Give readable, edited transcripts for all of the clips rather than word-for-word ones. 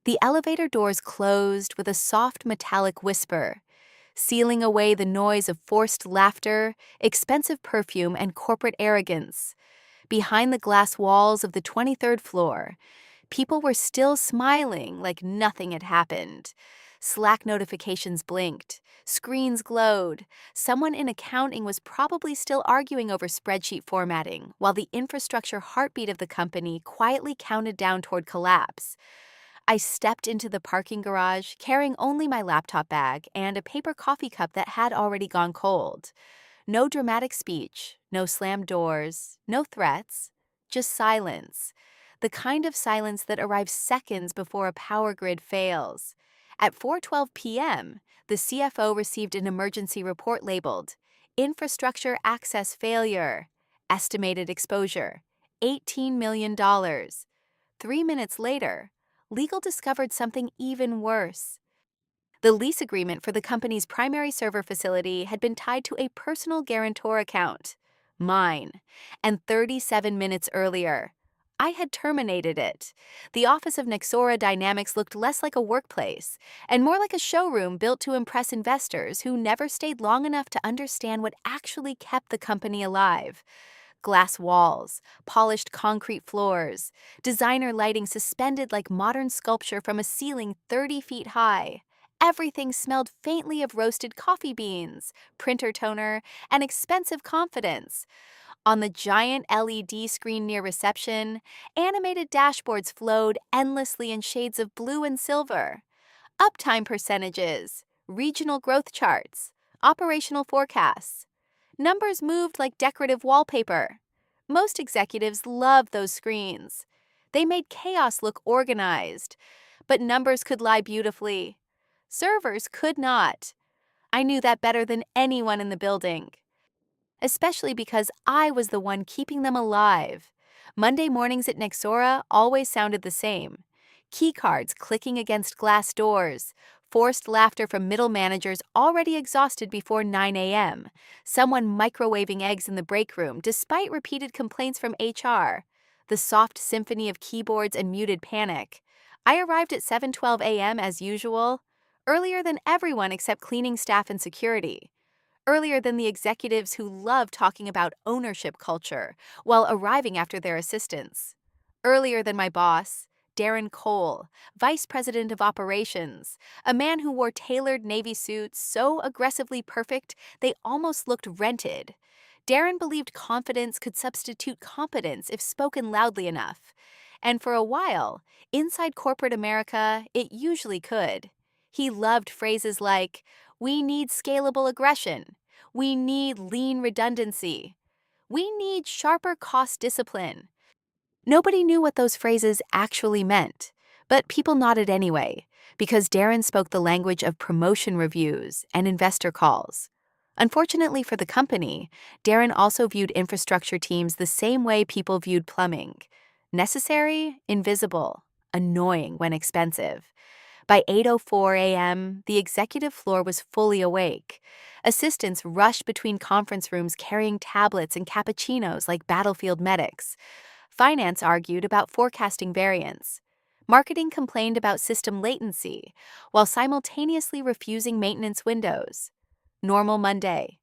The elevator doors closed with a soft metallic whisper, sealing away the noise of forced laughter, expensive perfume, and corporate arrogance. Behind the glass walls of the 23rd floor, people were still smiling like nothing had happened. Slack notifications blinked, screens glowed. Someone in accounting was probably still arguing over spreadsheet formatting, while the infrastructure heartbeat of the company quietly counted down toward collapse. I stepped into the parking garage, carrying only my laptop bag and a paper coffee cup that had already gone cold. No dramatic speech, no slammed doors, no threats, just silence. The kind of silence that arrives seconds before a power grid fails. At 4:12 p.m., the CFO received an emergency report labeled Infrastructure Access Failure, Estimated Exposure, $18 million. 3 minutes later, legal discovered something even worse. The lease agreement for the company's primary server facility had been tied to a personal guarantor account, mine, and 37 minutes earlier, I had terminated it. The office of Nexora Dynamics looked less like a workplace and more like a showroom built to impress investors who never stayed long enough to understand what actually kept the company alive. Glass walls, polished concrete floors, designer lighting suspended like modern sculpture from a ceiling 30 feet high. Everything smelled faintly of roasted coffee beans, printer toner, and expensive confidence. On the giant LED screen near reception, animated dashboards flowed endlessly in shades of blue and silver. Uptime percentages, regional growth charts, operational forecasts. Numbers moved like decorative wallpaper. Most executives loved those screens. They made chaos look organized, but numbers could lie beautifully. Servers could not. I knew that better than anyone in the building, especially because I was the one keeping them alive. Monday mornings at Nexora always sounded the same. Keycards clicking against glass doors, forced laughter from middle managers already exhausted before 9 a.m., someone microwaving eggs in the break room despite repeated complaints from HR, the soft symphony of keyboards and muted panic. I arrived at 7:12 a.m. as usual, earlier than everyone except cleaning staff and security. Earlier than the executives who love talking about ownership culture while arriving after their assistants. Earlier than my boss, Darren Cole, Vice President of Operations, a man who wore tailored navy suits so aggressively perfect they almost looked rented. Darren believed confidence could substitute competence if spoken loudly enough. And for a while, inside corporate America, it usually could. He loved phrases like, "We need scalable aggression. We need lean redundancy. We need sharper cost discipline." Nobody knew what those phrases actually meant, but people nodded anyway, because Darren spoke the language of promotion reviews and investor calls. Unfortunately for the company, Darren also viewed infrastructure teams the same way people viewed plumbing: necessary, invisible, annoying when expensive. By 8:04 a.m., the executive floor was fully awake. Assistants rushed between conference rooms carrying tablets and cappuccinos like battlefield medics. Finance argued about forecasting variance. Marketing complained about system latency, while simultaneously refusing maintenance windows. Normal Monday.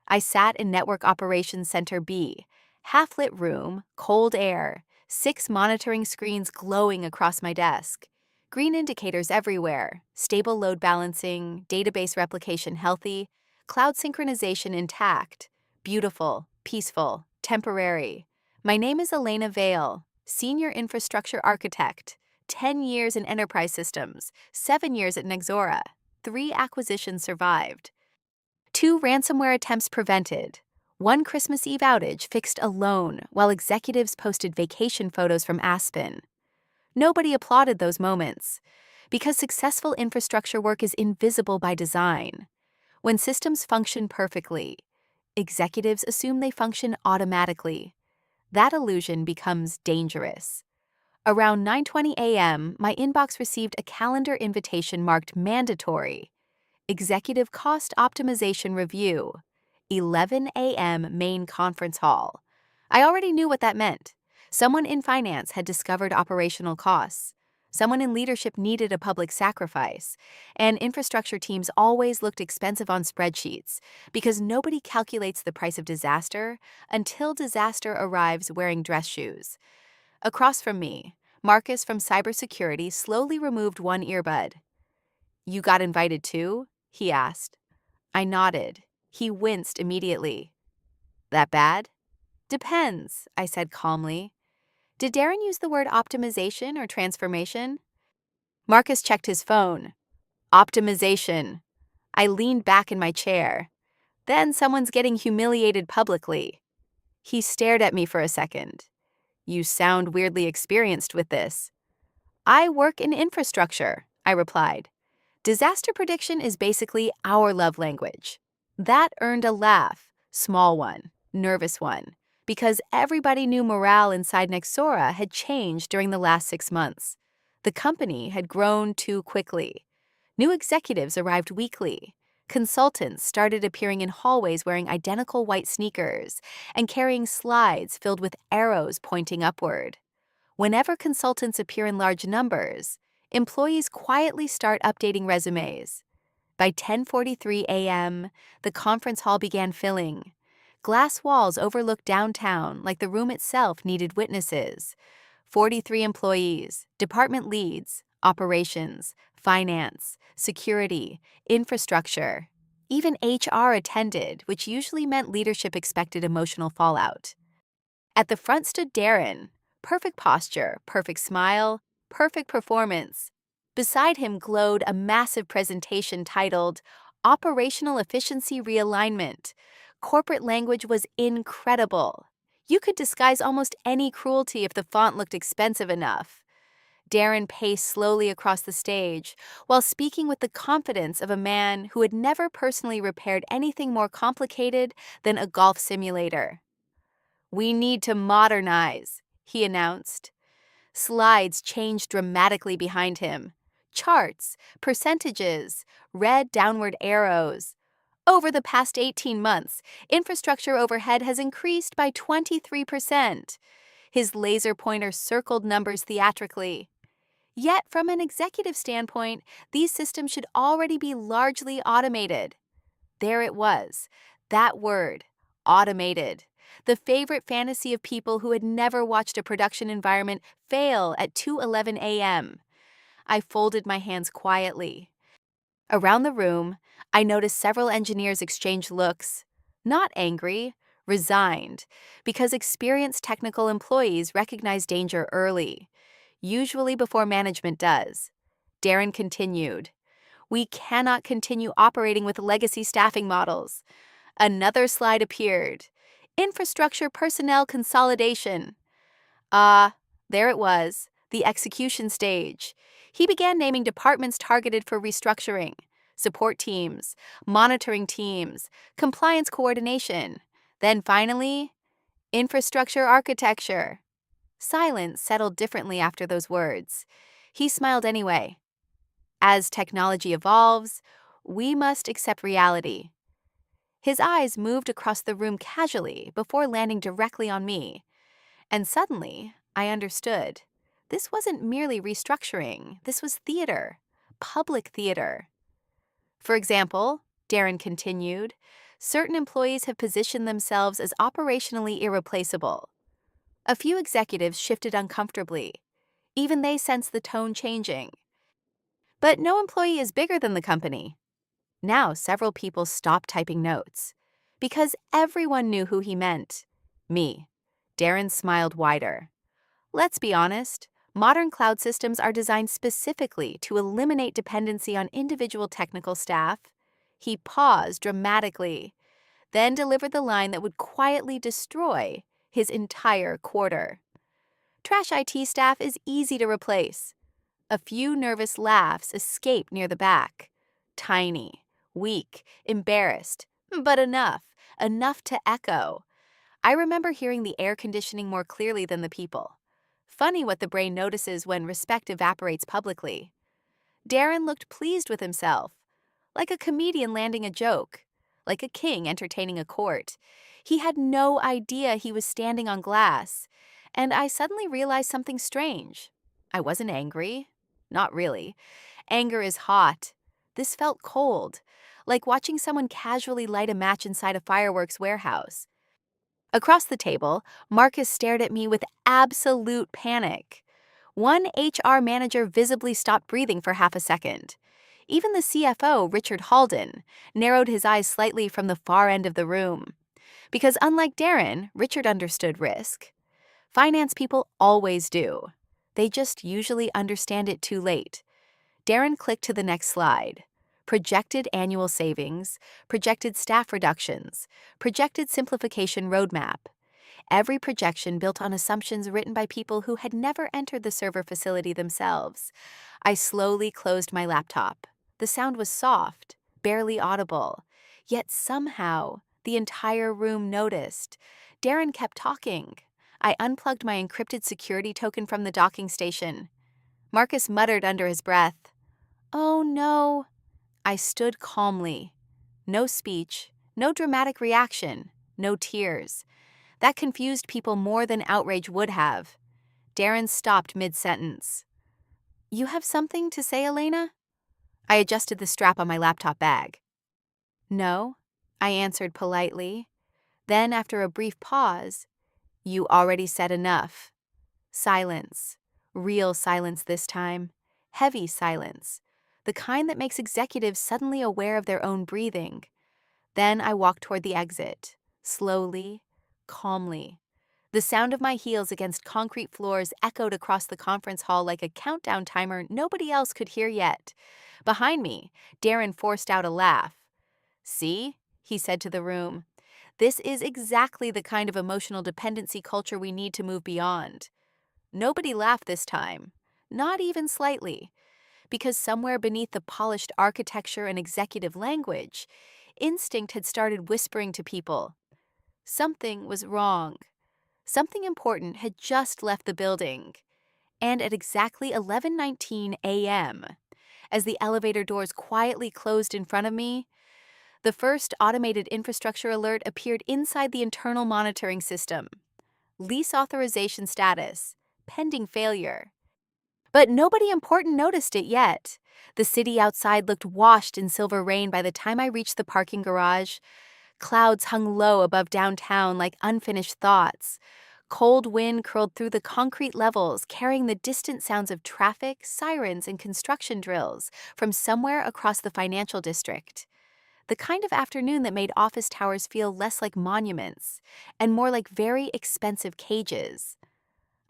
I sat in Network Operations Center B, half-lit room, cold air, 6 monitoring screens glowing across my desk. Green indicators everywhere, stable load balancing, database replication healthy, cloud synchronization intact, beautiful, peaceful, temporary. My name is Elena Vale, Senior Infrastructure Architect, 10 years in enterprise systems, 7 years at Nexora, 3 acquisitions survived, 2 ransomware attempts prevented, 1 Christmas Eve outage fixed alone while executives posted vacation photos from Aspen. Nobody applauded those moments, because successful infrastructure work is invisible by design. When systems function perfectly, executives assume they function automatically. That illusion becomes dangerous. Around 9:20 a.m., my inbox received a calendar invitation marked mandatory. Executive Cost Optimization Review, 11 a.m. Main Conference Hall. I already knew what that meant. Someone in finance had discovered operational costs. Someone in leadership needed a public sacrifice, and infrastructure teams always looked expensive on spreadsheets because nobody calculates the price of disaster until disaster arrives wearing dress shoes. Across from me, Marcus from cybersecurity slowly removed one earbud. "You got invited too?" he asked. I nodded. He winced immediately. "That bad?" "Depends," I said calmly. "Did Darren use the word optimization or transformation?" Marcus checked his phone. "Optimization." I leaned back in my chair. Then someone's getting humiliated publicly. He stared at me for a second. "You sound weirdly experienced with this." "I work in infrastructure," I replied. "Disaster prediction is basically our love language." That earned a laugh, small one, nervous one, because everybody knew morale inside Nexora had changed during the last 6 months. The company had grown too quickly. New executives arrived weekly. Consultants started appearing in hallways wearing identical white sneakers and carrying slides filled with arrows pointing upward. Whenever consultants appear in large numbers, employees quietly start updating resumes. By 10:43 a.m., the conference hall began filling. Glass walls overlooked downtown like the room itself needed witnesses. 43 employees, department leads, operations, finance, security, infrastructure. Even HR attended, which usually meant leadership expected emotional fallout. At the front stood Darren. Perfect posture, perfect smile, perfect performance. Beside him glowed a massive presentation titled Operational Efficiency Realignment. Corporate language was incredible. You could disguise almost any cruelty if the font looked expensive enough. Darren paced slowly across the stage while speaking with the confidence of a man who had never personally repaired anything more complicated than a golf simulator. "We need to modernize," he announced. Slides changed dramatically behind him. Charts, percentages, red downward arrows. Over the past 18 months, infrastructure overhead has increased by 23%. His laser pointer circled numbers theatrically. Yet, from an executive standpoint, these systems should already be largely automated. There it was, that word, automated. The favorite fantasy of people who had never watched a production environment fail at 2:11 a.m. I folded my hands quietly. Around the room, I noticed several engineers exchange looks. Not angry, resigned, because experienced technical employees recognize danger early, usually before management does. Darren continued, "We cannot continue operating with legacy staffing models." Another slide appeared. Infrastructure personnel consolidation. There it was, the execution stage. He began naming departments targeted for restructuring: support teams, monitoring teams, compliance coordination. Then finally, infrastructure architecture. Silence settled differently after those words. He smiled anyway. "As technology evolves, we must accept reality." His eyes moved across the room casually before landing directly on me. And suddenly, I understood. This wasn't merely restructuring. This was theater. Public theater. For example, Darren continued, certain employees have positioned themselves as operationally irreplaceable. A few executives shifted uncomfortably. Even they sensed the tone changing. But no employee is bigger than the company. Now several people stopped typing notes. Because everyone knew who he meant. Me. Darren smiled wider. Let's be honest, modern cloud systems are designed specifically to eliminate dependency on individual technical staff. He paused dramatically, then delivered the line that would quietly destroy his entire quarter. Trash IT staff is easy to replace. A few nervous laughs escaped near the back. Tiny, weak, embarrassed, but enough to echo. I remember hearing the air conditioning more clearly than the people. Funny what the brain notices when respect evaporates publicly. Darren looked pleased with himself, like a comedian landing a joke, like a king entertaining a court. He had no idea he was standing on glass, and I suddenly realized something strange. I wasn't angry. Not really. Anger is hot. This felt cold, like watching someone casually light a match inside a fireworks warehouse. Across the table, Marcus stared at me with absolute panic. One HR manager visibly stopped breathing for half a second. Even the CFO, Richard Halden, narrowed his eyes slightly from the far end of the room. Because unlike Darren, Richard understood risk. Finance people always do. They just usually understand it too late. Darren clicked to the next slide. Projected annual savings, projected staff reductions, projected simplification roadmap. Every projection built on assumptions written by people who had never entered the server facility themselves. I slowly closed my laptop. The sound was soft, barely audible. Yet somehow, the entire room noticed. Darren kept talking. I unplugged my encrypted security token from the docking station. Marcus muttered under his breath, "Oh no." I stood calmly. No speech, no dramatic reaction, no tears. That confused people more than outrage would have. Darren stopped mid-sentence. "You have something to say, Elena?" I adjusted the strap on my laptop bag. "No," I answered politely. Then, after a brief pause, "You already said enough." Silence. Real silence this time. Heavy silence. The kind that makes executives suddenly aware of their own breathing. Then I walked toward the exit. Slowly, calmly. The sound of my heels against concrete floors echoed across the conference hall like a countdown timer nobody else could hear yet. Behind me, Darren forced out a laugh. "See?" he said to the room. "This is exactly the kind of emotional dependency culture we need to move beyond." Nobody laughed this time, not even slightly, because somewhere beneath the polished architecture and executive language, instinct had started whispering to people. Something was wrong. Something important had just left the building. And at exactly 11:19 a.m., as the elevator doors quietly closed in front of me, the first automated infrastructure alert appeared inside the internal monitoring system. Lease authorization status, pending failure. But nobody important noticed it yet. The city outside looked washed in silver rain by the time I reached the parking garage. Clouds hung low above downtown like unfinished thoughts. Cold wind curled through the concrete levels, carrying the distant sounds of traffic, sirens, and construction drills from somewhere across the financial district. The kind of afternoon that made office towers feel less like monuments and more like very expensive cages.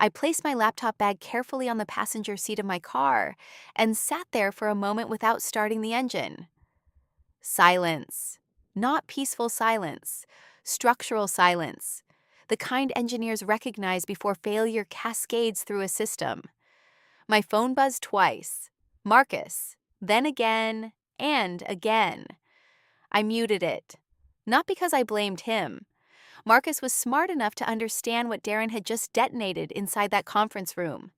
I placed my laptop bag carefully on the passenger seat of my car and sat there for a moment without starting the engine. Silence. Not peaceful silence. Structural silence. The kind engineers recognize before failure cascades through a system. My phone buzzed twice. Marcus. Then again, and again. I muted it. Not because I blamed him. Marcus was smart enough to understand what Darren had just detonated inside that conference room.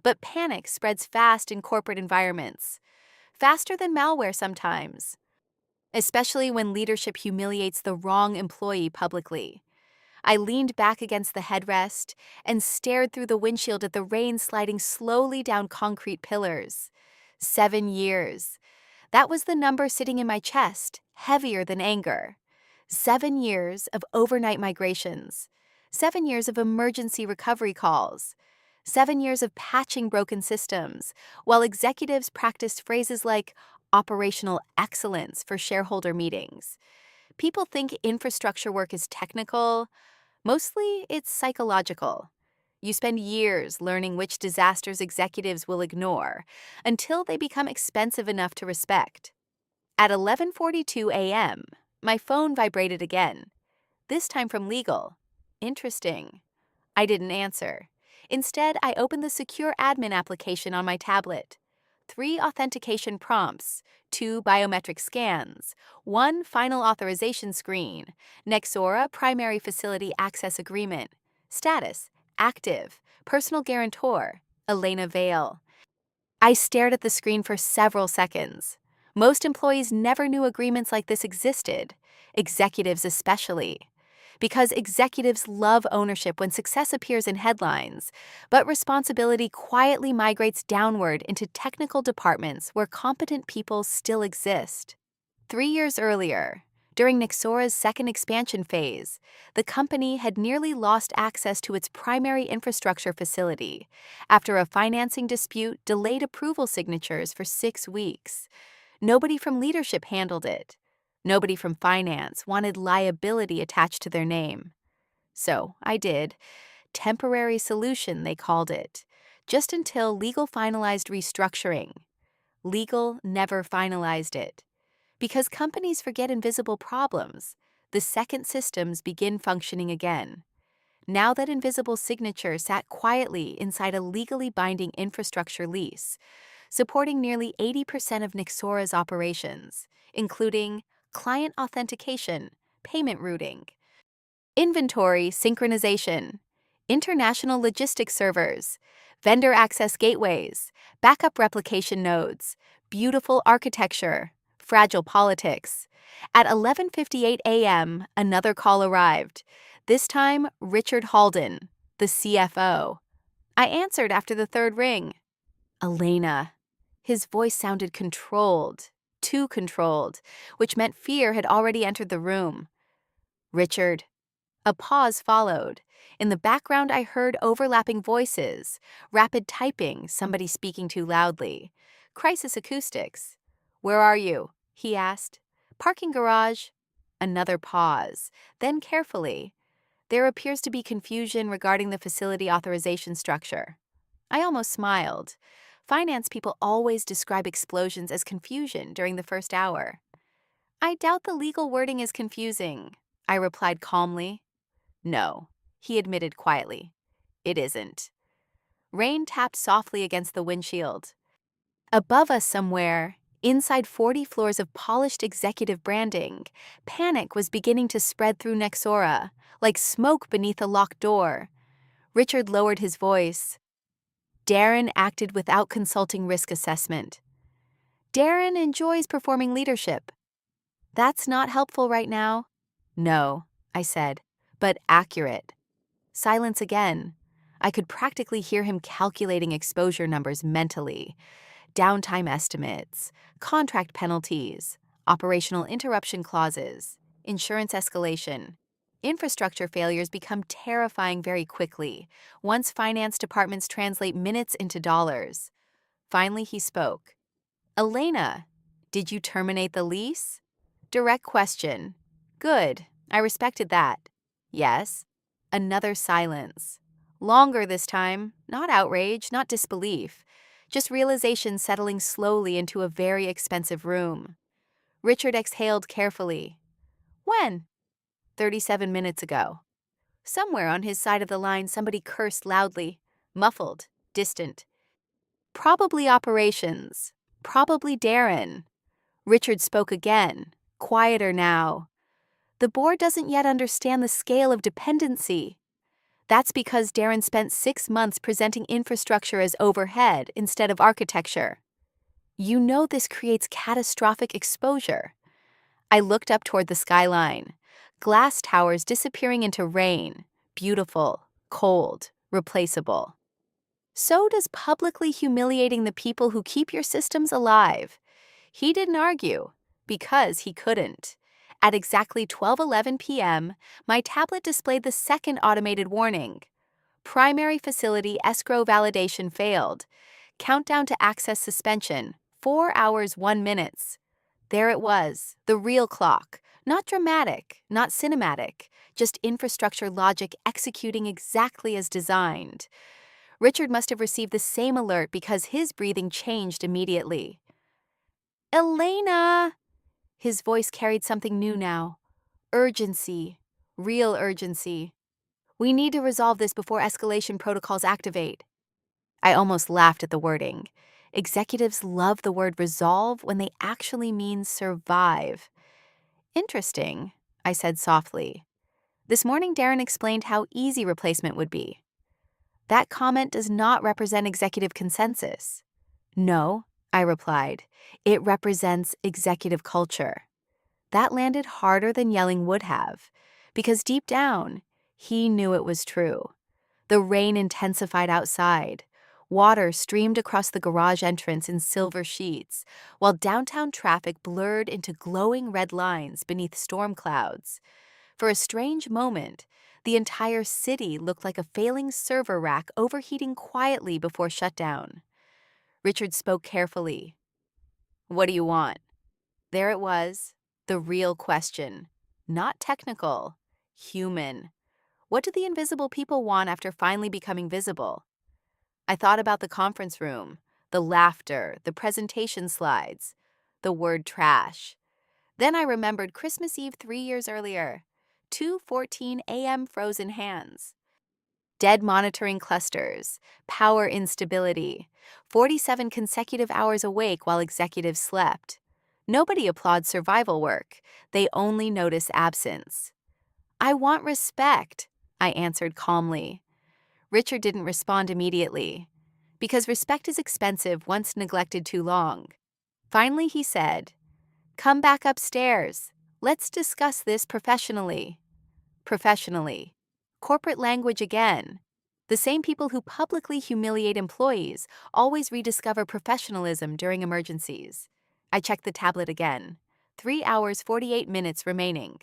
But panic spreads fast in corporate environments. Faster than malware sometimes. Especially when leadership humiliates the wrong employee publicly. I leaned back against the headrest and stared through the windshield at the rain sliding slowly down concrete pillars. 7 years. That was the number sitting in my chest, heavier than anger. 7 years of overnight migrations. 7 years of emergency recovery calls. 7 years of patching broken systems, while executives practiced phrases like operational excellence for shareholder meetings. People think infrastructure work is technical. Mostly, it's psychological. You spend years learning which disasters executives will ignore until they become expensive enough to respect. At 11:42 a.m., my phone vibrated again, this time from legal. Interesting. I didn't answer. Instead, I opened the secure admin application on my tablet. 3 authentication prompts, 2 biometric scans, 1 final authorization screen, Nexora Primary Facility Access Agreement, status, active, personal guarantor, Elena Vale. I stared at the screen for several seconds. Most employees never knew agreements like this existed, executives especially. Because executives love ownership when success appears in headlines, but responsibility quietly migrates downward into technical departments where competent people still exist. 3 years earlier, during Nexora's second expansion phase, the company had nearly lost access to its primary infrastructure facility after a financing dispute delayed approval signatures for 6 weeks. Nobody from leadership handled it. Nobody from finance wanted liability attached to their name. So I did. Temporary solution, they called it. Just until legal finalized restructuring. Legal never finalized it. Because companies forget invisible problems, the second systems begin functioning again. Now that invisible signature sat quietly inside a legally binding infrastructure lease, supporting nearly 80% of Nexora's operations, including client authentication, payment routing, inventory synchronization, international logistics servers, vendor access gateways, backup replication nodes, beautiful architecture, fragile politics. At 11:58 a.m., another call arrived. This time, Richard Halden, the CFO. I answered after the third ring. Elena. His voice sounded controlled, too controlled, which meant fear had already entered the room. Richard. A pause followed. In the background, I heard overlapping voices, rapid typing, somebody speaking too loudly. Crisis acoustics. Where are you? He asked. Parking garage. Another pause. Then carefully. There appears to be confusion regarding the facility authorization structure. I almost smiled. Finance people always describe explosions as confusion during the first hour. I doubt the legal wording is confusing, I replied calmly. No, he admitted quietly. It isn't. Rain tapped softly against the windshield. Above us somewhere, inside 40 floors of polished executive branding, panic was beginning to spread through Nexora, like smoke beneath a locked door. Richard lowered his voice. Darren acted without consulting risk assessment. Darren enjoys performing leadership. That's not helpful right now. No, I said, but accurate. Silence again. I could practically hear him calculating exposure numbers mentally. Downtime estimates, contract penalties, operational interruption clauses, insurance escalation. Infrastructure failures become terrifying very quickly, once finance departments translate minutes into dollars. Finally, he spoke. Elena, did you terminate the lease? Direct question. Good. I respected that. Yes. Another silence. Longer this time. Not outrage, not disbelief. Just realization settling slowly into a very expensive room. Richard exhaled carefully. When? 37 minutes ago. Somewhere on his side of the line, somebody cursed loudly, muffled, distant. Probably operations. Probably Darren. Richard spoke again, quieter now. The board doesn't yet understand the scale of dependency. That's because Darren spent 6 months presenting infrastructure as overhead instead of architecture. You know this creates catastrophic exposure. I looked up toward the skyline. Glass towers disappearing into rain. Beautiful, cold, replaceable. So does publicly humiliating the people who keep your systems alive. He didn't argue, because he couldn't. At exactly 12:11 p.m., my tablet displayed the second automated warning. Primary facility escrow validation failed. Countdown to access suspension, 4 hours 1 minute. There it was, the real clock. Not dramatic, not cinematic, just infrastructure logic executing exactly as designed. Richard must have received the same alert because his breathing changed immediately. Elena! His voice carried something new now. Urgency. Real urgency. We need to resolve this before escalation protocols activate. I almost laughed at the wording. Executives love the word resolve when they actually mean survive. Interesting, I said softly. This morning Darren explained how easy replacement would be. That comment does not represent executive consensus. No, I replied. It represents executive culture. That landed harder than yelling would have, because deep down, he knew it was true. The rain intensified outside. Water streamed across the garage entrance in silver sheets, while downtown traffic blurred into glowing red lines beneath storm clouds. For a strange moment, the entire city looked like a failing server rack overheating quietly before shutdown. Richard spoke carefully. "What do you want?" There it was, the real question. Not technical, human. What do the invisible people want after finally becoming visible? I thought about the conference room, the laughter, the presentation slides, the word trash. Then I remembered Christmas Eve 3 years earlier. 2:14 a.m. frozen hands. Dead monitoring clusters, power instability, 47 consecutive hours awake while executives slept. Nobody applauds survival work. They only notice absence. "I want respect," I answered calmly. Richard didn't respond immediately, because respect is expensive once neglected too long. Finally, he said, "Come back upstairs. Let's discuss this professionally." Professionally. Corporate language again. The same people who publicly humiliate employees always rediscover professionalism during emergencies. I checked the tablet again. 3 hours 48 minutes remaining.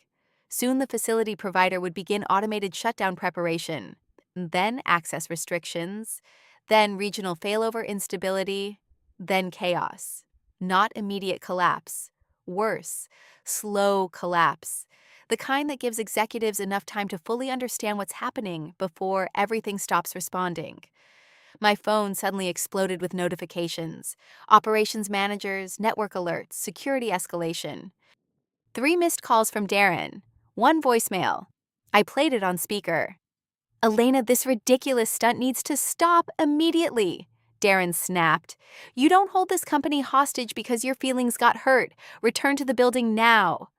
Soon the facility provider would begin automated shutdown preparation, then access restrictions, then regional failover instability, then chaos. Not immediate collapse. Worse, slow collapse. The kind that gives executives enough time to fully understand what's happening before everything stops responding. My phone suddenly exploded with notifications: operations managers, network alerts, security escalation. 3 missed calls from Darren, 1 voicemail. I played it on speaker. "Elena, this ridiculous stunt needs to stop immediately," Darren snapped. "You don't hold this company hostage because your feelings got hurt. Return to the building now."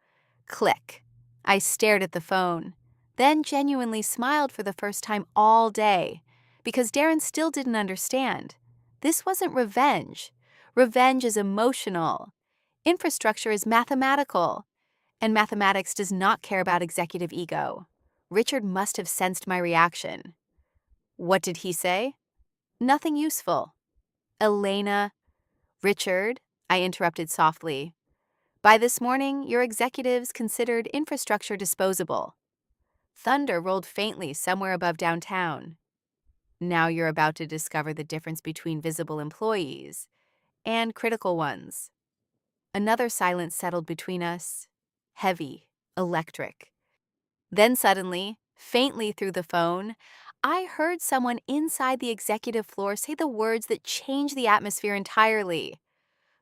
Click. I stared at the phone, then genuinely smiled for the first time all day, because Darren still didn't understand. This wasn't revenge. Revenge is emotional. Infrastructure is mathematical, and mathematics does not care about executive ego. Richard must have sensed my reaction. What did he say? Nothing useful. "Elena." "Richard," I interrupted softly. "By this morning, your executives considered infrastructure disposable." Thunder rolled faintly somewhere above downtown. Now you're about to discover the difference between visible employees and critical ones. Another silence settled between us, heavy, electric. Then suddenly, faintly through the phone, I heard someone inside the executive floor say the words that changed the atmosphere entirely.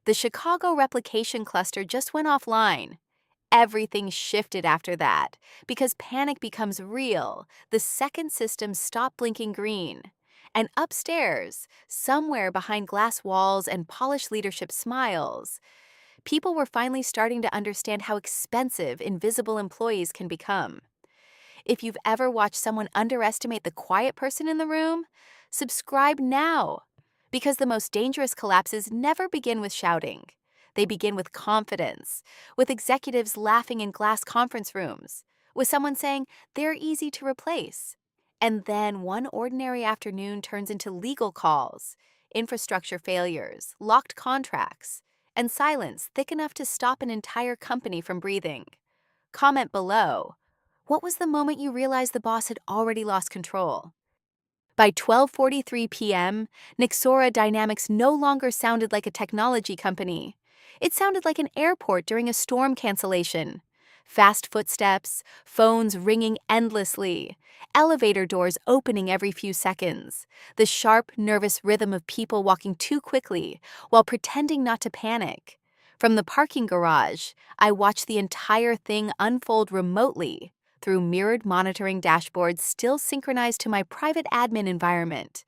"The Chicago replication cluster just went offline." Everything shifted after that, because panic becomes real the second systems stop blinking green. And upstairs, somewhere behind glass walls and polished leadership smiles, people were finally starting to understand how expensive invisible employees can become. If you've ever watched someone underestimate the quiet person in the room, subscribe now, because the most dangerous collapses never begin with shouting. They begin with confidence, with executives laughing in glass conference rooms, with someone saying they're easy to replace. And then one ordinary afternoon turns into legal calls, infrastructure failures, locked contracts, and silence thick enough to stop an entire company from breathing. Comment below. What was the moment you realized the boss had already lost control? By 12:43 p.m., Nixora Dynamics no longer sounded like a technology company. It sounded like an airport during a storm cancellation. Fast footsteps, phones ringing endlessly, elevator doors opening every few seconds, the sharp, nervous rhythm of people walking too quickly while pretending not to panic. From the parking garage, I watched the entire thing unfold remotely, through mirrored monitoring dashboards still synchronized to my private admin environment.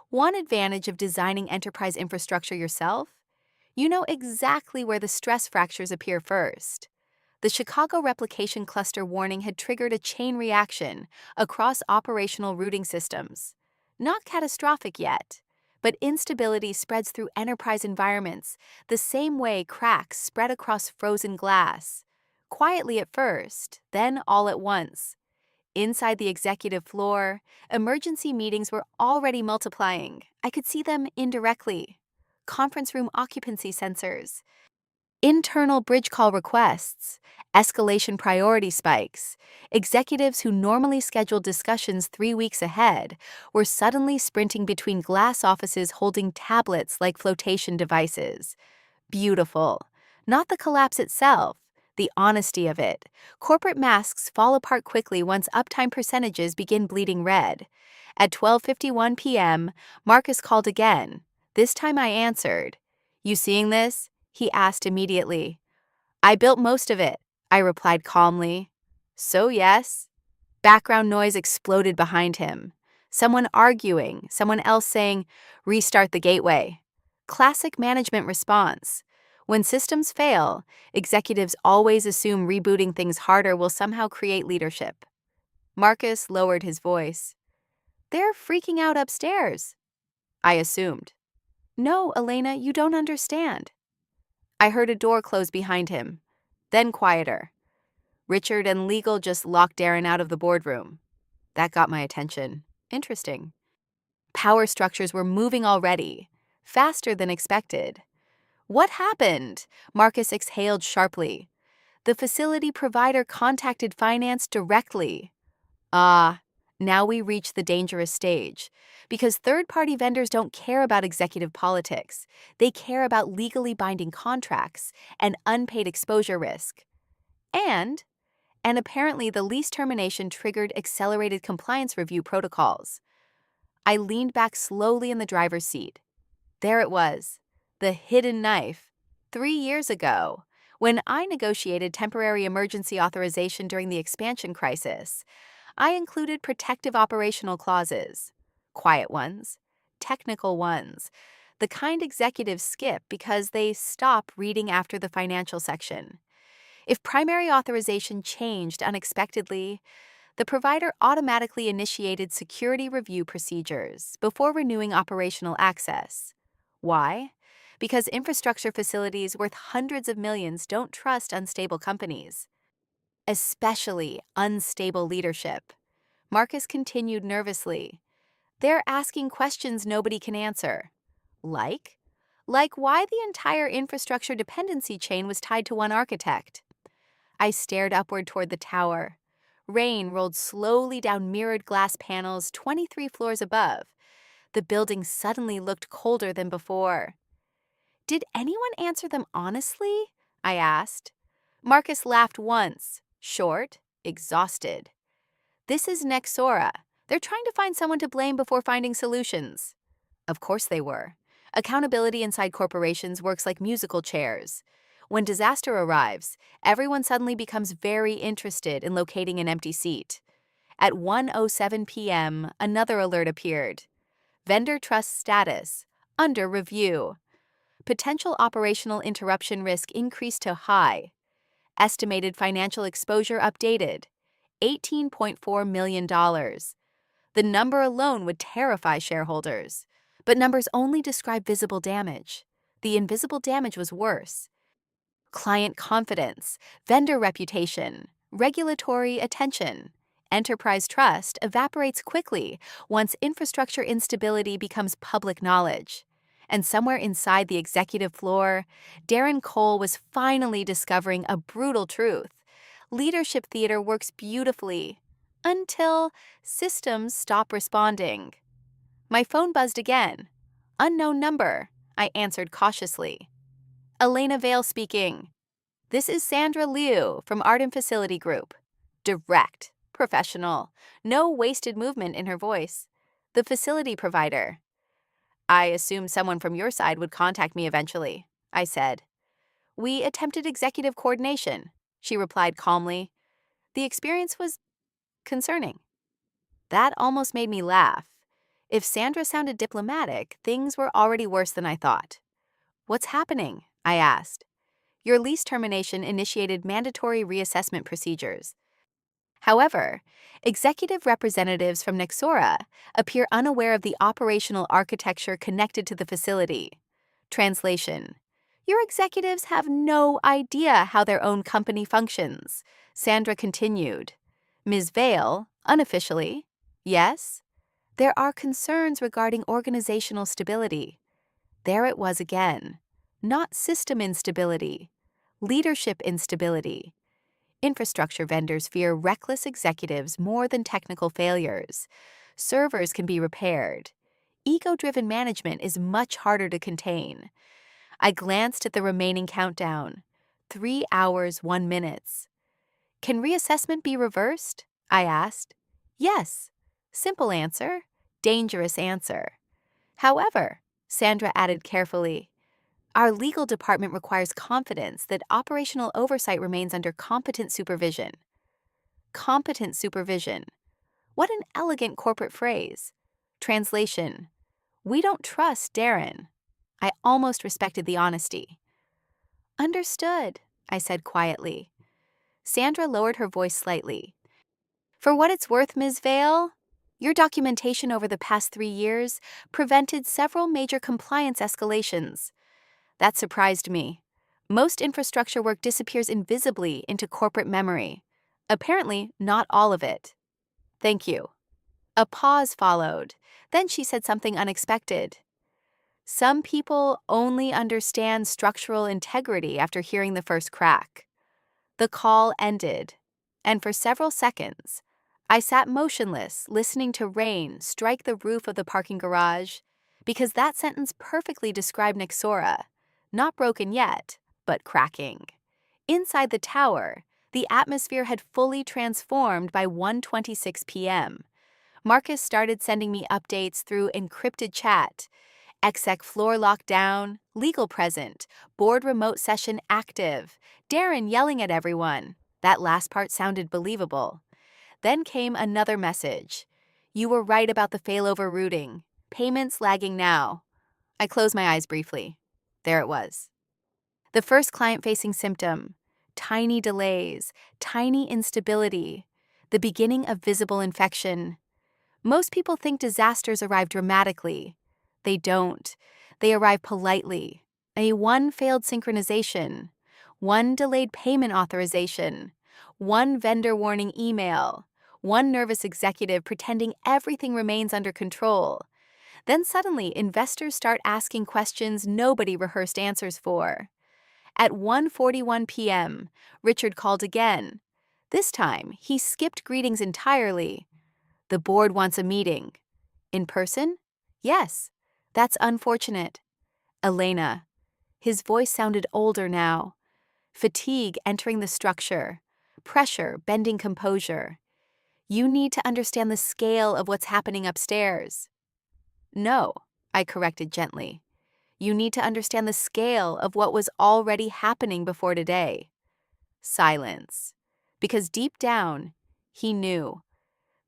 One advantage of designing enterprise infrastructure yourself: you know exactly where the stress fractures appear first. The Chicago replication cluster warning had triggered a chain reaction across operational routing systems. Not catastrophic yet, but instability spreads through enterprise environments the same way cracks spread across frozen glass. Quietly at first, then all at once. Inside the executive floor, emergency meetings were already multiplying. I could see them indirectly. Conference room occupancy sensors, internal bridge call requests, escalation priority spikes. Executives who normally scheduled discussions 3 weeks ahead were suddenly sprinting between glass offices holding tablets like flotation devices. Beautiful. Not the collapse itself, the honesty of it. Corporate masks fall apart quickly once uptime percentages begin bleeding red. At 12:51 p.m., Marcus called again. This time I answered. "You seeing this?" he asked immediately. "I built most of it," I replied calmly. "So yes." Background noise exploded behind him. Someone arguing, someone else saying, "Restart the gateway." Classic management response. When systems fail, executives always assume rebooting things harder will somehow create leadership. Marcus lowered his voice. "They're freaking out upstairs," I assumed. "No, Elena, you don't understand." I heard a door close behind him, then quieter. Richard and legal just locked Darren out of the boardroom. That got my attention. Interesting. Power structures were moving already, faster than expected. "What happened?" Marcus exhaled sharply. "The facility provider contacted finance directly." Ah, now we reach the dangerous stage. Because third-party vendors don't care about executive politics. They care about legally binding contracts and unpaid exposure risk. And apparently the lease termination triggered accelerated compliance review protocols. I leaned back slowly in the driver's seat. There it was, the hidden knife. 3 years ago, when I negotiated temporary emergency authorization during the expansion crisis, I included protective operational clauses. Quiet ones, technical ones, the kind executives skip because they stop reading after the financial section. If primary authorization changed unexpectedly, the provider automatically initiated security review procedures before renewing operational access. Why? Because infrastructure facilities worth hundreds of millions don't trust unstable companies, especially unstable leadership. Marcus continued nervously. "They're asking questions nobody can answer." Like? Like why the entire infrastructure dependency chain was tied to one architect. I stared upward toward the tower. Rain rolled slowly down mirrored glass panels 23 floors above. The building suddenly looked colder than before. "Did anyone answer them honestly?" I asked. Marcus laughed once, short, exhausted. "This is Nexora. They're trying to find someone to blame before finding solutions." Of course they were. Accountability inside corporations works like musical chairs. When disaster arrives, everyone suddenly becomes very interested in locating an empty seat. At 1:07 p.m., another alert appeared. Vendor trust status, under review. Potential operational interruption risk increased to high. Estimated financial exposure updated, $18.4 million. The number alone would terrify shareholders. But numbers only describe visible damage. The invisible damage was worse. Client confidence, vendor reputation, regulatory attention. Enterprise trust evaporates quickly once infrastructure instability becomes public knowledge. And somewhere inside the executive floor, Darren Cole was finally discovering a brutal truth. Leadership theater works beautifully until systems stop responding. My phone buzzed again. "Unknown number," I answered cautiously. "Elena Vale speaking. This is Sandra Liu from Arden Facility Group." Direct, professional, no wasted movement in her voice. "The facility provider." "I assumed someone from your side would contact me eventually," I said. "We attempted executive coordination," she replied calmly. "The experience was concerning." That almost made me laugh. If Sandra sounded diplomatic, things were already worse than I thought. "What's happening?" I asked. "Your lease termination initiated mandatory reassessment procedures." However, executive representatives from Nexora appear unaware of the operational architecture connected to the facility. Translation: Your executives have no idea how their own company functions. Sandra continued. Ms. Vale, unofficially, yes, there are concerns regarding organizational stability. There it was again. Not system instability, leadership instability. Infrastructure vendors fear reckless executives more than technical failures. Servers can be repaired. Ego-driven management is much harder to contain. I glanced at the remaining countdown. 3 hours, 1 minute. Can reassessment be reversed? I asked. Yes. Simple answer. Dangerous answer. However, Sandra added carefully, our legal department requires confidence that operational oversight remains under competent supervision. Competent supervision. What an elegant corporate phrase. Translation. We don't trust Darren. I almost respected the honesty. Understood, I said quietly. Sandra lowered her voice slightly. For what it's worth, Ms. Vale, your documentation over the past 3 years prevented several major compliance escalations. That surprised me. Most infrastructure work disappears invisibly into corporate memory. Apparently, not all of it. Thank you. A pause followed. Then she said something unexpected. Some people only understand structural integrity after hearing the first crack. The call ended, and for several seconds, I sat motionless, listening to rain strike the roof of the parking garage, because that sentence perfectly described Nexora. Not broken yet, but cracking. Inside the tower, the atmosphere had fully transformed by 1:26 p.m. Marcus started sending me updates through encrypted chat. Exec floor lockdown, legal present, board remote session active, Darren yelling at everyone. That last part sounded believable. Then came another message. You were right about the failover routing. Payments lagging now. I closed my eyes briefly. There it was. The first client-facing symptom. Tiny delays, tiny instability. The beginning of visible infection. Most people think disasters arrive dramatically. They don't. They arrive politely. One failed synchronization. One delayed payment authorization. One vendor warning email. One nervous executive pretending everything remains under control. Then suddenly, investors start asking questions nobody rehearsed answers for. At 1:41 p.m., Richard called again. This time, he skipped greetings entirely. The board wants a meeting. In person? Yes. That's unfortunate. Elena. His voice sounded older now. Fatigue entering the structure. Pressure bending composure. You need to understand the scale of what's happening upstairs. No, I corrected gently. You need to understand the scale of what was already happening before today. Silence. Because deep down, he knew.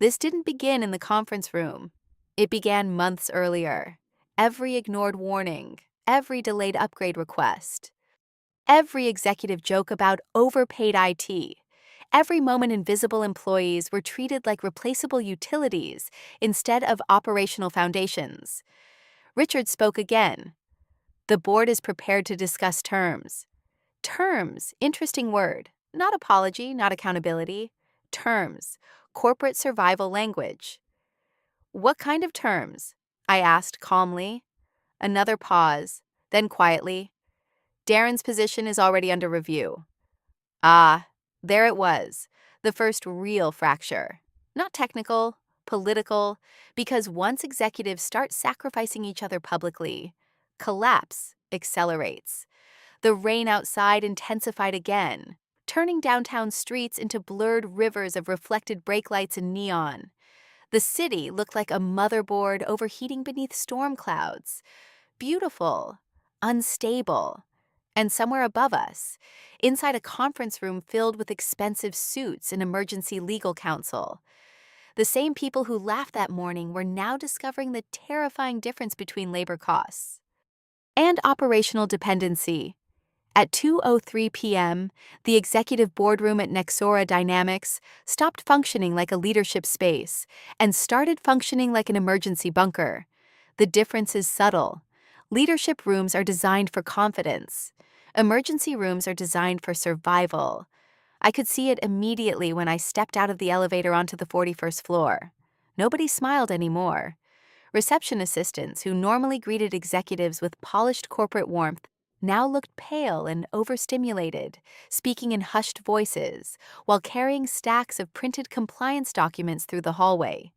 This didn't begin in the conference room. It began months earlier. Every ignored warning, every delayed upgrade request, every executive joke about overpaid IT, every moment invisible employees were treated like replaceable utilities instead of operational foundations. Richard spoke again. The board is prepared to discuss terms. Terms, interesting word. Not apology, not accountability. Terms, corporate survival language. What kind of terms? I asked calmly. Another pause, then quietly. Darren's position is already under review. Ah, there it was, the first real fracture. Not technical, political, because once executives start sacrificing each other publicly, collapse accelerates. The rain outside intensified again, turning downtown streets into blurred rivers of reflected brake lights and neon. The city looked like a motherboard overheating beneath storm clouds. Beautiful, unstable. And somewhere above us, inside a conference room filled with expensive suits and emergency legal counsel, the same people who laughed that morning were now discovering the terrifying difference between labor costs and operational dependency. At 2:03 p.m., the executive boardroom at Nexora Dynamics stopped functioning like a leadership space and started functioning like an emergency bunker. The difference is subtle. Leadership rooms are designed for confidence. Emergency rooms are designed for survival. I could see it immediately when I stepped out of the elevator onto the 41st floor. Nobody smiled anymore. Reception assistants, who normally greeted executives with polished corporate warmth, now looked pale and overstimulated, speaking in hushed voices, while carrying stacks of printed compliance documents through the hallway.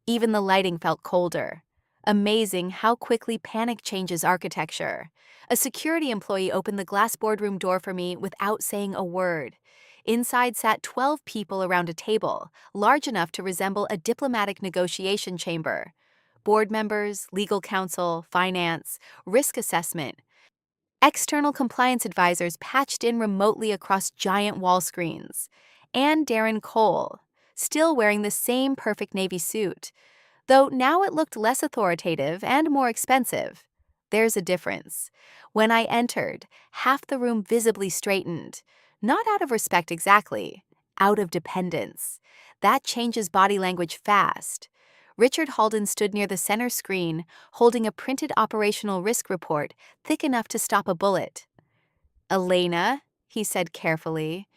Even the lighting felt colder. Amazing how quickly panic changes architecture. A security employee opened the glass boardroom door for me without saying a word. Inside sat 12 people around a table, large enough to resemble a diplomatic negotiation chamber. Board members, legal counsel, finance, risk assessment. External compliance advisors patched in remotely across giant wall screens. And Darren Cole, still wearing the same perfect navy suit, though now it looked less authoritative and more expensive. There's a difference. When I entered, half the room visibly straightened. Not out of respect exactly, out of dependence. That changes body language fast. Richard Halden stood near the center screen, holding a printed operational risk report thick enough to stop a bullet. "Elena," he said carefully.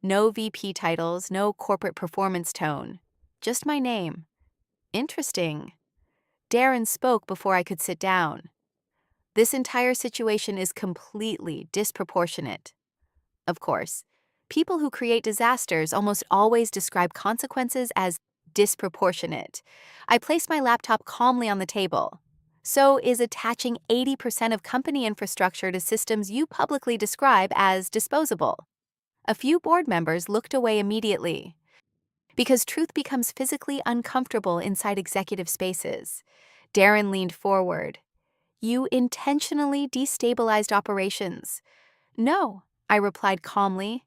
No VP titles, no corporate performance tone. Just my name. "Interesting." Darren spoke before I could sit down. "This entire situation is completely disproportionate." Of course, people who create disasters almost always describe consequences as disproportionate. I placed my laptop calmly on the table. "So is attaching 80% of company infrastructure to systems you publicly describe as disposable?" A few board members looked away immediately. Because truth becomes physically uncomfortable inside executive spaces. Darren leaned forward. "You intentionally destabilized operations." "No," I replied calmly.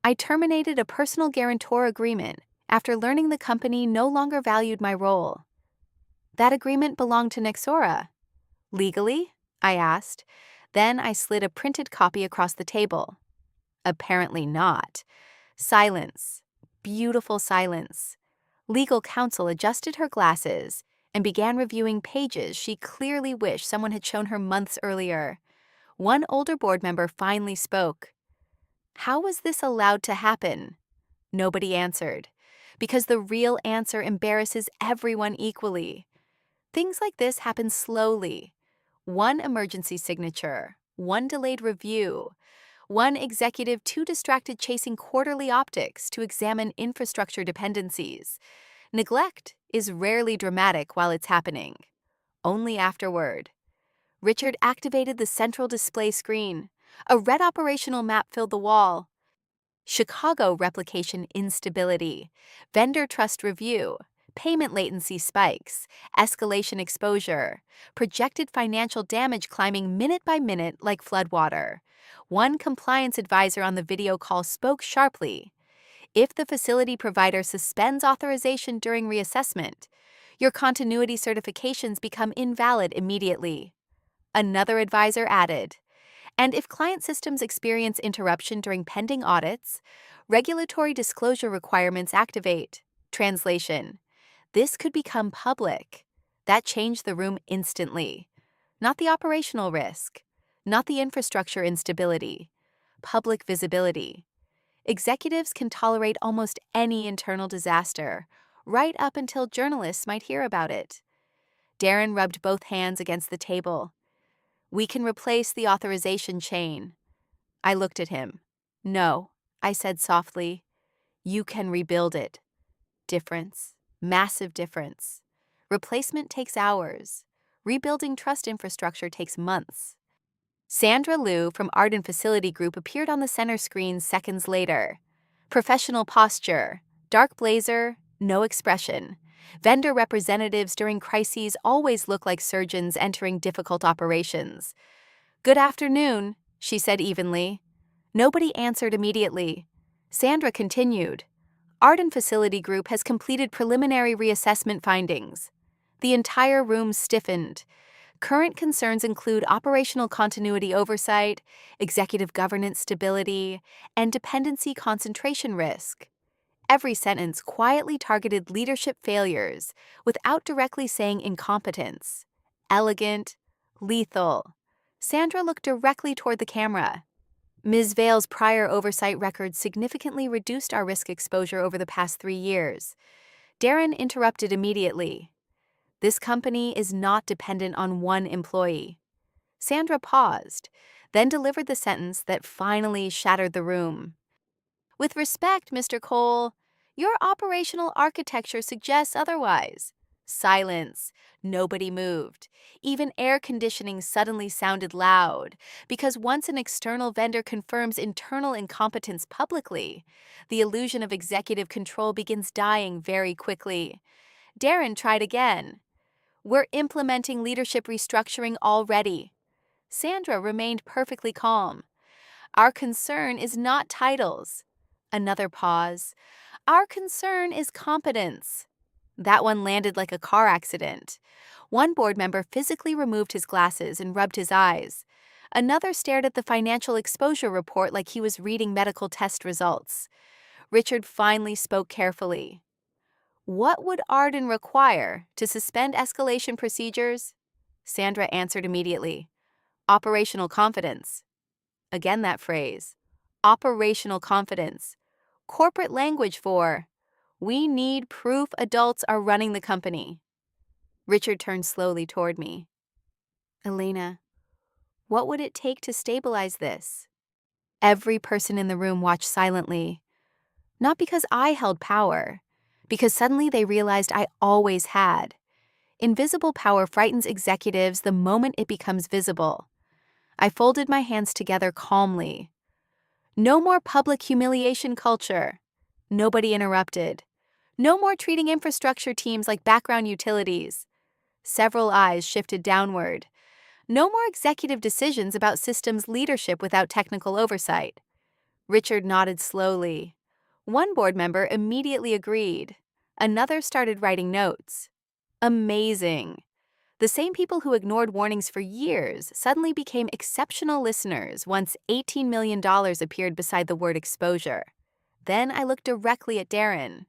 "I terminated a personal guarantor agreement after learning the company no longer valued my role." "That agreement belonged to Nexora." "Legally?" I asked. Then I slid a printed copy across the table. "Apparently not." Silence. Beautiful silence. Legal counsel adjusted her glasses and began reviewing pages she clearly wished someone had shown her months earlier. One older board member finally spoke. "How was this allowed to happen?" Nobody answered, because the real answer embarrasses everyone equally. Things like this happen slowly. One emergency signature, one delayed review, one executive too distracted chasing quarterly optics to examine infrastructure dependencies. Neglect is rarely dramatic while it's happening. Only afterward. Richard activated the central display screen. A red operational map filled the wall. Chicago replication instability, vendor trust review, payment latency spikes, escalation exposure, projected financial damage climbing minute by minute like floodwater. One compliance advisor on the video call spoke sharply. "If the facility provider suspends authorization during reassessment, your continuity certifications become invalid immediately." Another advisor added, "And if client systems experience interruption during pending audits, regulatory disclosure requirements activate." Translation: this could become public. That changed the room instantly. Not the operational risk, not the infrastructure instability, public visibility. Executives can tolerate almost any internal disaster, right up until journalists might hear about it. Darren rubbed both hands against the table. "We can replace the authorization chain." I looked at him. "No," I said softly. "You can rebuild it." Difference. Massive difference. Replacement takes hours. Rebuilding trust infrastructure takes months. Sandra Liu from Arden Facility Group appeared on the center screen seconds later. Professional posture, dark blazer, no expression. Vendor representatives during crises always look like surgeons entering difficult operations. "Good afternoon," she said evenly. Nobody answered immediately. Sandra continued. "Arden Facility Group has completed preliminary reassessment findings." The entire room stiffened. Current concerns include operational continuity oversight, executive governance stability, and dependency concentration risk. Every sentence quietly targeted leadership failures without directly saying incompetence. Elegant, lethal. Sandra looked directly toward the camera. Ms. Vale's prior oversight record significantly reduced our risk exposure over the past 3 years. Darren interrupted immediately. This company is not dependent on one employee. Sandra paused, then delivered the sentence that finally shattered the room. With respect, Mr. Cole, your operational architecture suggests otherwise. Silence. Nobody moved. Even air conditioning suddenly sounded loud, because once an external vendor confirms internal incompetence publicly, the illusion of executive control begins dying very quickly. Darren tried again. We're implementing leadership restructuring already. Sandra remained perfectly calm. Our concern is not titles. Another pause. Our concern is competence. That one landed like a car accident. One board member physically removed his glasses and rubbed his eyes. Another stared at the financial exposure report like he was reading medical test results. Richard finally spoke carefully. What would Arden require to suspend escalation procedures? Sandra answered immediately. Operational confidence. Again that phrase. Operational confidence. Corporate language for, we need proof adults are running the company. Richard turned slowly toward me. Elena, what would it take to stabilize this? Every person in the room watched silently. Not because I held power, because suddenly they realized I always had. Invisible power frightens executives the moment it becomes visible. I folded my hands together calmly. No more public humiliation culture. Nobody interrupted. No more treating infrastructure teams like background utilities. Several eyes shifted downward. No more executive decisions about systems leadership without technical oversight. Richard nodded slowly. One board member immediately agreed. Another started writing notes. Amazing. The same people who ignored warnings for years suddenly became exceptional listeners once $18 million appeared beside the word exposure. Then I looked directly at Darren.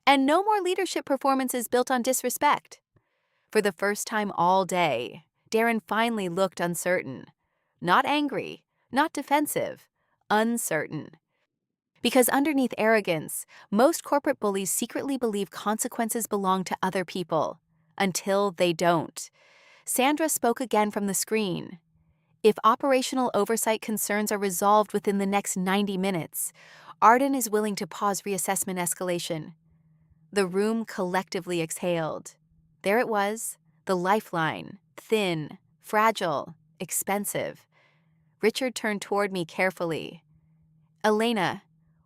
And no more leadership performances built on disrespect. For the first time all day, Darren finally looked uncertain. Not angry, not defensive, uncertain. Because underneath arrogance, most corporate bullies secretly believe consequences belong to other people. Until they don't. Sandra spoke again from the screen. If operational oversight concerns are resolved within the next 90 minutes, Arden is willing to pause reassessment escalation. The room collectively exhaled. There it was, the lifeline, thin, fragile, expensive. Richard turned toward me carefully. Elena,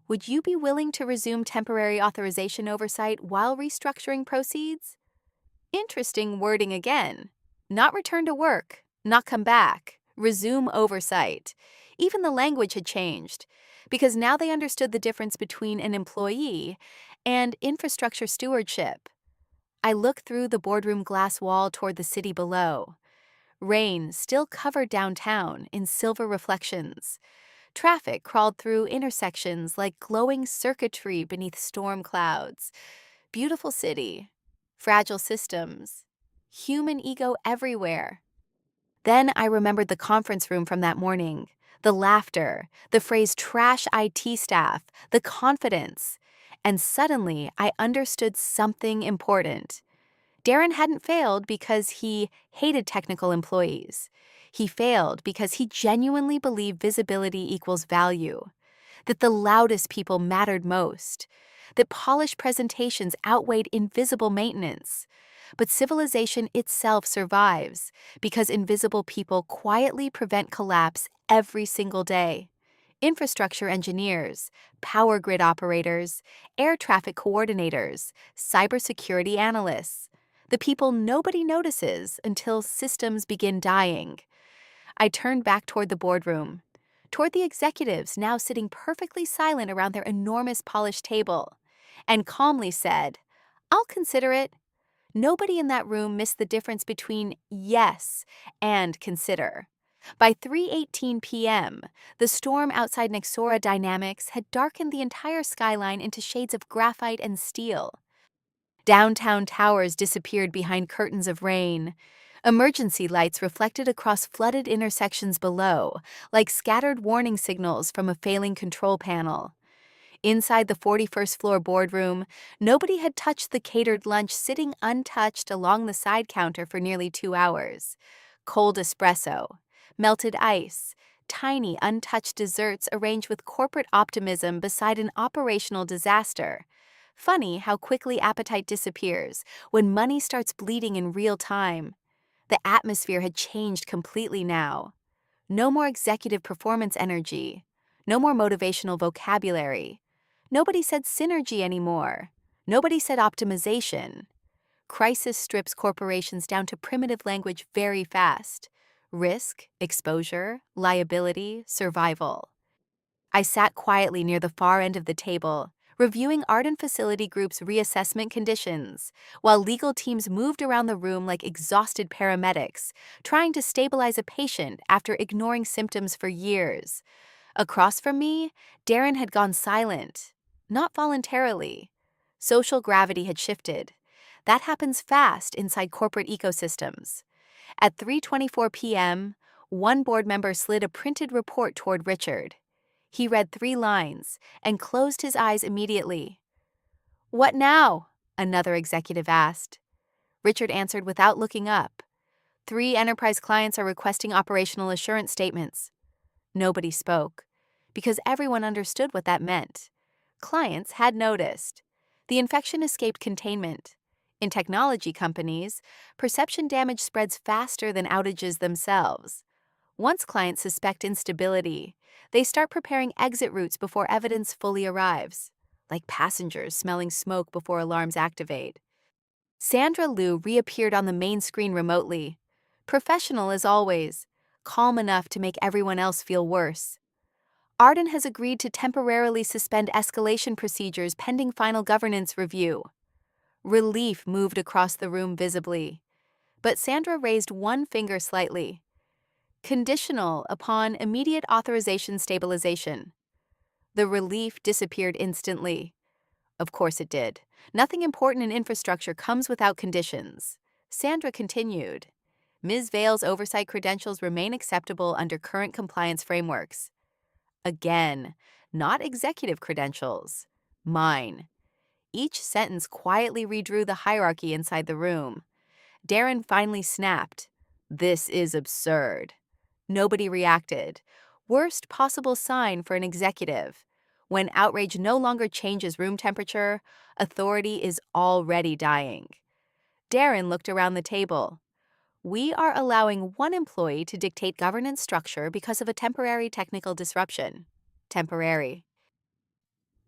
would you be willing to resume temporary authorization oversight while restructuring proceeds? Interesting wording again. Not return to work, not come back, resume oversight. Even the language had changed, because now they understood the difference between an employee and infrastructure stewardship. I looked through the boardroom glass wall toward the city below. Rain still covered downtown in silver reflections. Traffic crawled through intersections like glowing circuitry beneath storm clouds. Beautiful city. Fragile systems. Human ego everywhere. Then I remembered the conference room from that morning. The laughter, the phrase trash IT staff, the confidence. And suddenly I understood something important. Darren hadn't failed because he hated technical employees. He failed because he genuinely believed visibility equals value, that the loudest people mattered most, that polished presentations outweighed invisible maintenance. But civilization itself survives because invisible people quietly prevent collapse every single day. Infrastructure engineers, power grid operators, air traffic coordinators, cybersecurity analysts. The people nobody notices until systems begin dying. I turned back toward the boardroom, toward the executives now sitting perfectly silent around their enormous polished table, and calmly said, I'll consider it. Nobody in that room missed the difference between yes and consider. By 3:18 p.m., the storm outside Nexora Dynamics had darkened the entire skyline into shades of graphite and steel. Downtown towers disappeared behind curtains of rain. Emergency lights reflected across flooded intersections below, like scattered warning signals from a failing control panel. Inside the 41st floor boardroom, nobody had touched the catered lunch sitting untouched along the side counter for nearly 2 hours. Cold espresso, melted ice, tiny untouched desserts arranged with corporate optimism beside an operational disaster. Funny how quickly appetite disappears when money starts bleeding in real time. The atmosphere had changed completely now. No more executive performance energy. No more motivational vocabulary. Nobody said synergy anymore. Nobody said optimization. Crisis strips corporations down to primitive language very fast. Risk, exposure, liability, survival. I sat quietly near the far end of the table, reviewing Ardent Facility Group's reassessment conditions, while legal teams moved around the room like exhausted paramedics, trying to stabilize a patient after ignoring symptoms for years. Across from me, Darren had gone silent. Not voluntarily. Social gravity had shifted. That happens fast inside corporate ecosystems. At 3:24 p.m., one board member slid a printed report toward Richard. He read 3 lines and closed his eyes immediately. "What now?" another executive asked. Richard answered without looking up. 3 enterprise clients are requesting operational assurance statements. Nobody spoke, because everyone understood what that meant. Clients had noticed. The infection escaped containment. In technology companies, perception damage spreads faster than outages themselves. Once clients suspect instability, they start preparing exit routes before evidence fully arrives, like passengers smelling smoke before alarms activate. Sandra Liu reappeared on the main screen remotely, professional as always, calm enough to make everyone else feel worse. Arden has agreed to temporarily suspend escalation procedures pending final governance review. Relief moved across the room visibly, but Sandra raised one finger slightly. Conditional upon immediate authorization stabilization. The relief disappeared instantly. Of course it did. Nothing important in infrastructure comes without conditions. Sandra continued. Ms. Vale's oversight credentials remain acceptable under current compliance frameworks. Again, not executive credentials. Mine. Each sentence quietly redrew the hierarchy inside the room. Darren finally snapped. "This is absurd." Nobody reacted. Worst possible sign for an executive. When outrage no longer changes room temperature, authority is already dying. Darren looked around the table. We are allowing one employee to dictate governance structure because of a temporary technical disruption. Temporary.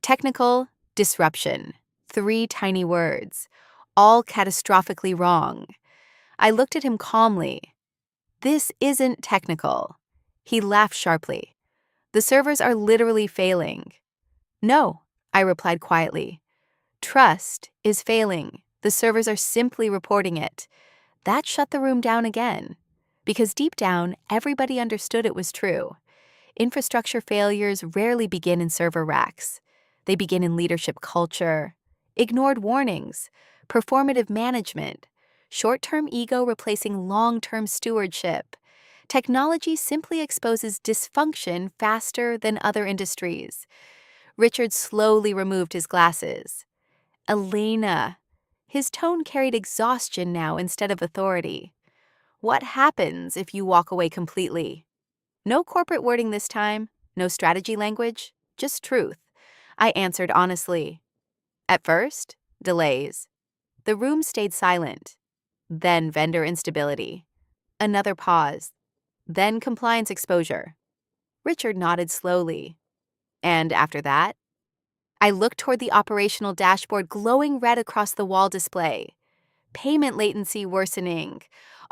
Technical disruption. 3 tiny words, all catastrophically wrong. I looked at him calmly. This isn't technical. He laughed sharply. The servers are literally failing. No, I replied quietly. Trust is failing. The servers are simply reporting it. That shut the room down again. Because deep down, everybody understood it was true. Infrastructure failures rarely begin in server racks. They begin in leadership culture, ignored warnings, performative management, short-term ego replacing long-term stewardship. Technology simply exposes dysfunction faster than other industries. Richard slowly removed his glasses. Elena. His tone carried exhaustion now instead of authority. What happens if you walk away completely? No corporate wording this time, no strategy language, just truth. I answered honestly. At first, delays. The room stayed silent. Then vendor instability. Another pause. Then compliance exposure. Richard nodded slowly. And after that? I looked toward the operational dashboard glowing red across the wall display. Payment latency worsening.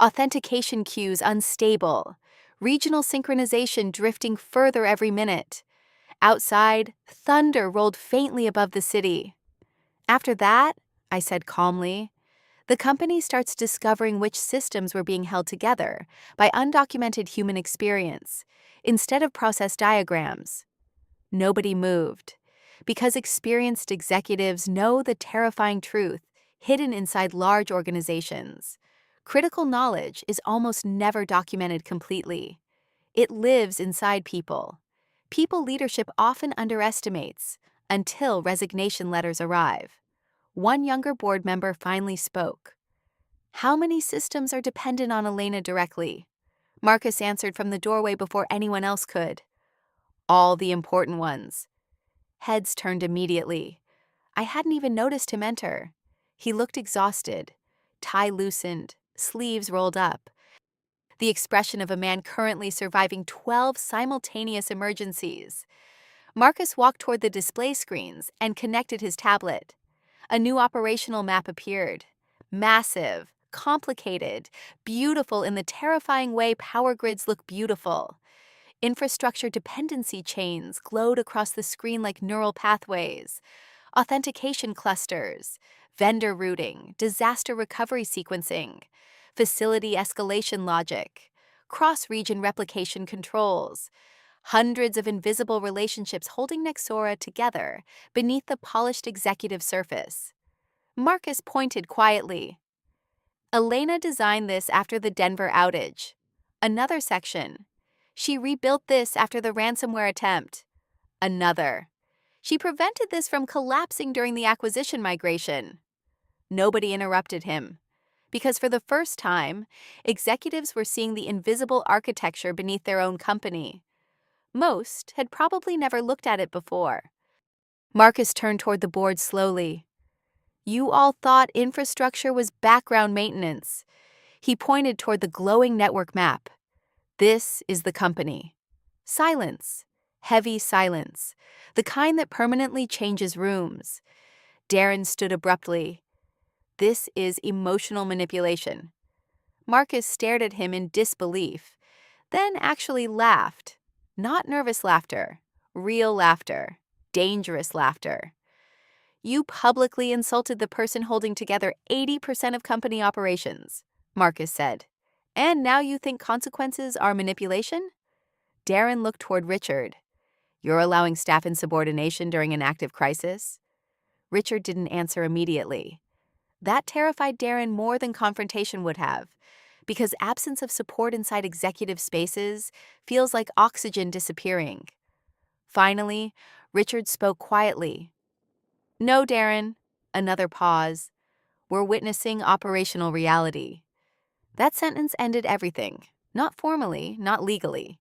Authentication queues unstable. Regional synchronization drifting further every minute. Outside, thunder rolled faintly above the city. After that, I said calmly, the company starts discovering which systems were being held together by undocumented human experience, instead of process diagrams. Nobody moved, because experienced executives know the terrifying truth hidden inside large organizations. Critical knowledge is almost never documented completely. It lives inside people. People leadership often underestimates until resignation letters arrive. One younger board member finally spoke. How many systems are dependent on Elena directly? Marcus answered from the doorway before anyone else could. All the important ones. Heads turned immediately. I hadn't even noticed him enter. He looked exhausted, tie loosened, sleeves rolled up. The expression of a man currently surviving 12 simultaneous emergencies. Marcus walked toward the display screens and connected his tablet. A new operational map appeared. Massive, complicated, beautiful in the terrifying way power grids look beautiful. Infrastructure dependency chains glowed across the screen like neural pathways. Authentication clusters, vendor routing, disaster recovery sequencing, facility escalation logic, cross-region replication controls, hundreds of invisible relationships holding Nexora together beneath the polished executive surface. Marcus pointed quietly. Elena designed this after the Denver outage. Another section. She rebuilt this after the ransomware attempt. Another. She prevented this from collapsing during the acquisition migration. Nobody interrupted him, because for the first time, executives were seeing the invisible architecture beneath their own company. Most had probably never looked at it before. Marcus turned toward the board slowly. You all thought infrastructure was background maintenance. He pointed toward the glowing network map. This is the company. Silence. Heavy silence. The kind that permanently changes rooms. Darren stood abruptly. This is emotional manipulation. Marcus stared at him in disbelief, then actually laughed. Not nervous laughter. Real laughter. Dangerous laughter. You publicly insulted the person holding together 80% of company operations, Marcus said. And now you think consequences are manipulation? Darren looked toward Richard. You're allowing staff insubordination during an active crisis? Richard didn't answer immediately. That terrified Darren more than confrontation would have, because absence of support inside executive spaces feels like oxygen disappearing. Finally, Richard spoke quietly. No, Darren. Another pause. We're witnessing operational reality. That sentence ended everything. Not formally, not legally,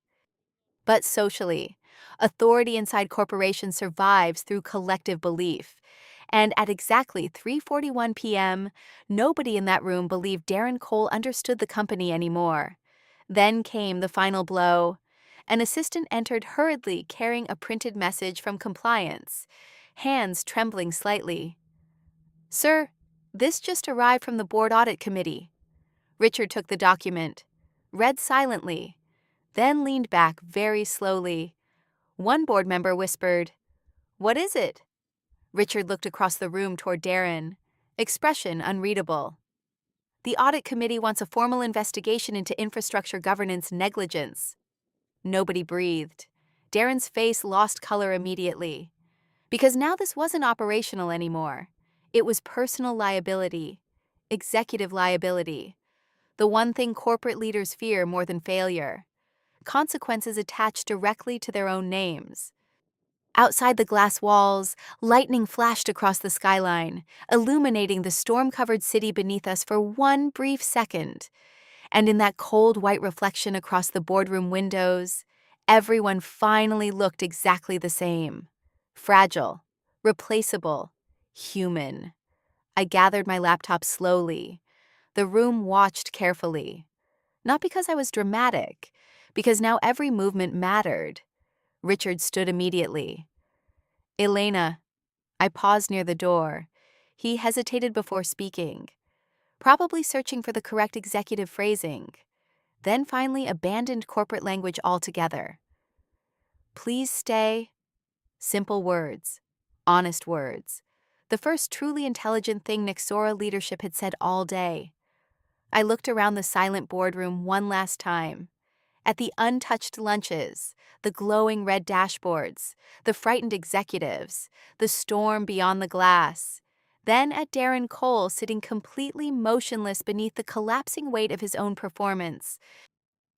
but socially. Authority inside corporations survives through collective belief. And at exactly 3:41 p.m., nobody in that room believed Darren Cole understood the company anymore. Then came the final blow. An assistant entered hurriedly carrying a printed message from compliance, hands trembling slightly. Sir, this just arrived from the board audit committee. Richard took the document, read silently, then leaned back very slowly. One board member whispered, What is it? Richard looked across the room toward Darren, expression unreadable. The audit committee wants a formal investigation into infrastructure governance negligence. Nobody breathed. Darren's face lost color immediately. Because now this wasn't operational anymore. It was personal liability, executive liability. The one thing corporate leaders fear more than failure. Consequences attached directly to their own names. Outside the glass walls, lightning flashed across the skyline, illuminating the storm-covered city beneath us for one brief second. And in that cold white reflection across the boardroom windows, everyone finally looked exactly the same. Fragile, replaceable, human. I gathered my laptop slowly. The room watched carefully. Not because I was dramatic, because now every movement mattered. Richard stood immediately. Elena. I paused near the door. He hesitated before speaking, probably searching for the correct executive phrasing, then finally abandoned corporate language altogether. Please stay. Simple words. Honest words. The first truly intelligent thing Nexora leadership had said all day. I looked around the silent boardroom one last time. At the untouched lunches, the glowing red dashboards, the frightened executives, the storm beyond the glass. then at Darren Cole sitting completely motionless beneath the collapsing weight of his own performance,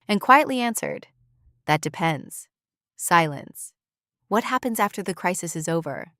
and quietly answered, "That depends." Silence. What happens after the crisis is over?